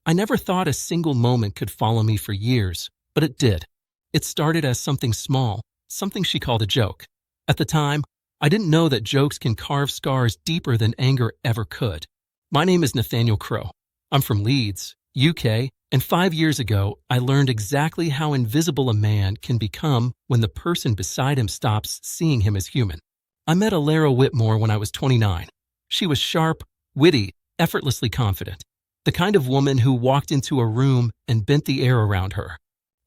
I never thought a single moment could follow me for years, but it did. It started as something small, something she called a joke. At the time, I didn't know that jokes can carve scars deeper than anger ever could. My name is Nathaniel Crow. I'm from Leeds, UK, and 5 years ago, I learned exactly how invisible a man can become when the person beside him stops seeing him as human. I met Alara Whitmore when I was 29. She was sharp, witty, effortlessly confident. The kind of woman who walked into a room and bent the air around her.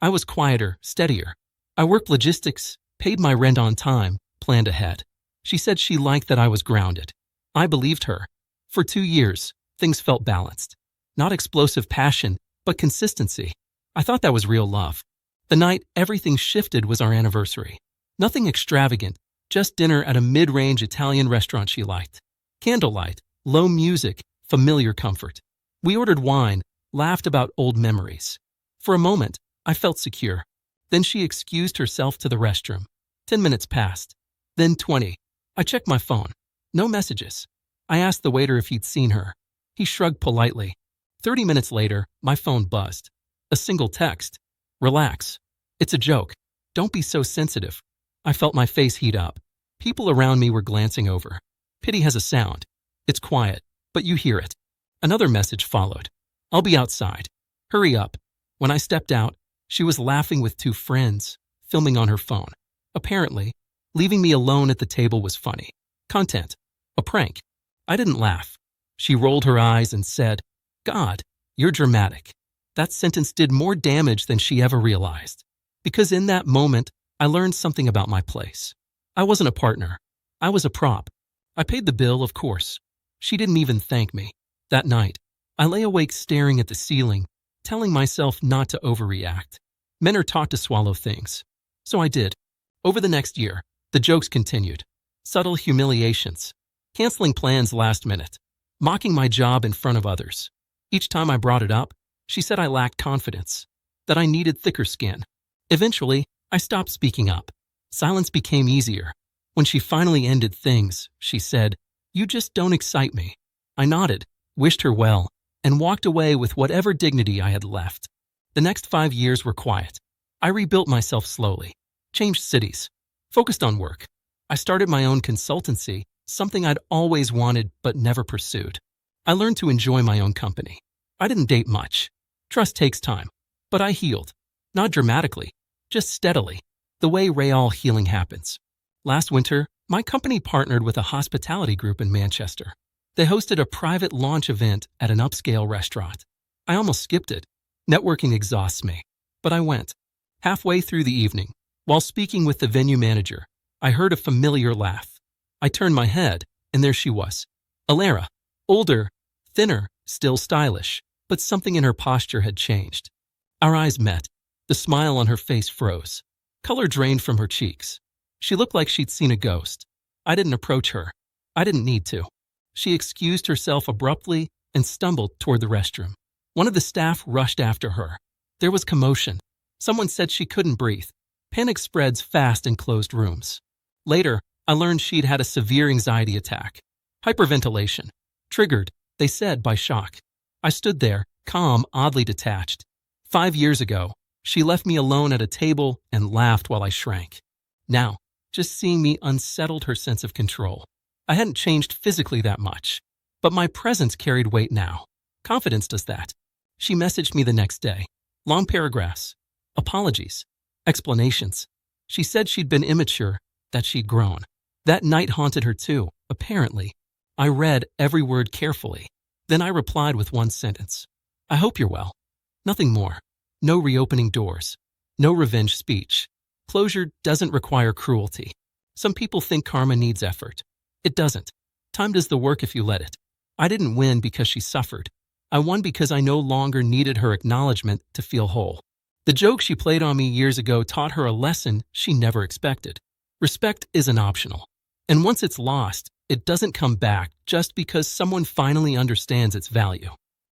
I was quieter, steadier. I worked logistics, paid my rent on time, planned ahead. She said she liked that I was grounded. I believed her. For 2 years, things felt balanced. Not explosive passion, but consistency. I thought that was real love. The night everything shifted was our anniversary. Nothing extravagant, just dinner at a mid-range Italian restaurant she liked. Candlelight, low music, familiar comfort. We ordered wine, laughed about old memories. For a moment, I felt secure. Then she excused herself to the restroom. 10 minutes passed. Then 20. I checked my phone. No messages. I asked the waiter if he'd seen her. He shrugged politely. 30 minutes later, my phone buzzed. A single text. Relax. It's a joke. Don't be so sensitive. I felt my face heat up. People around me were glancing over. Pity has a sound. It's quiet, but you hear it. Another message followed. I'll be outside. Hurry up. When I stepped out, she was laughing with 2 friends, filming on her phone. Apparently, leaving me alone at the table was funny. Content. A prank. I didn't laugh. She rolled her eyes and said, "God, you're dramatic." That sentence did more damage than she ever realized. Because in that moment, I learned something about my place. I wasn't a partner. I was a prop. I paid the bill, of course. She didn't even thank me. That night, I lay awake staring at the ceiling, telling myself not to overreact. Men are taught to swallow things. So I did. Over the next year, the jokes continued. Subtle humiliations. Canceling plans last minute. Mocking my job in front of others. Each time I brought it up, she said I lacked confidence. That I needed thicker skin. Eventually, I stopped speaking up. Silence became easier. When she finally ended things, she said, "You just don't excite me." I nodded, wished her well, and walked away with whatever dignity I had left. The next 5 years were quiet. I rebuilt myself slowly, changed cities, focused on work. I started my own consultancy, something I'd always wanted but never pursued. I learned to enjoy my own company. I didn't date much. Trust takes time. But I healed. Not dramatically, just steadily, the way real healing happens. Last winter, my company partnered with a hospitality group in Manchester. They hosted a private launch event at an upscale restaurant. I almost skipped it. Networking exhausts me. But I went. Halfway through the evening, while speaking with the venue manager, I heard a familiar laugh. I turned my head, and there she was. Alara. Older, thinner, still stylish, but something in her posture had changed. Our eyes met. The smile on her face froze. Color drained from her cheeks. She looked like she'd seen a ghost. I didn't approach her. I didn't need to. She excused herself abruptly and stumbled toward the restroom. One of the staff rushed after her. There was commotion. Someone said she couldn't breathe. Panic spreads fast in closed rooms. Later, I learned she'd had a severe anxiety attack. Hyperventilation. Triggered, they said, by shock. I stood there, calm, oddly detached. 5 years ago, she left me alone at a table and laughed while I shrank. Now, just seeing me unsettled her sense of control. I hadn't changed physically that much, but my presence carried weight now. Confidence does that. She messaged me the next day. Long paragraphs. Apologies. Explanations. She said she'd been immature, that she'd grown. That night haunted her too, apparently. I read every word carefully. Then I replied with one sentence. I hope you're well. Nothing more. No reopening doors. No revenge speech. Closure doesn't require cruelty. Some people think karma needs effort. It doesn't. Time does the work if you let it. I didn't win because she suffered. I won because I no longer needed her acknowledgement to feel whole. The joke she played on me years ago taught her a lesson she never expected. Respect isn't optional. And once it's lost, it doesn't come back just because someone finally understands its value.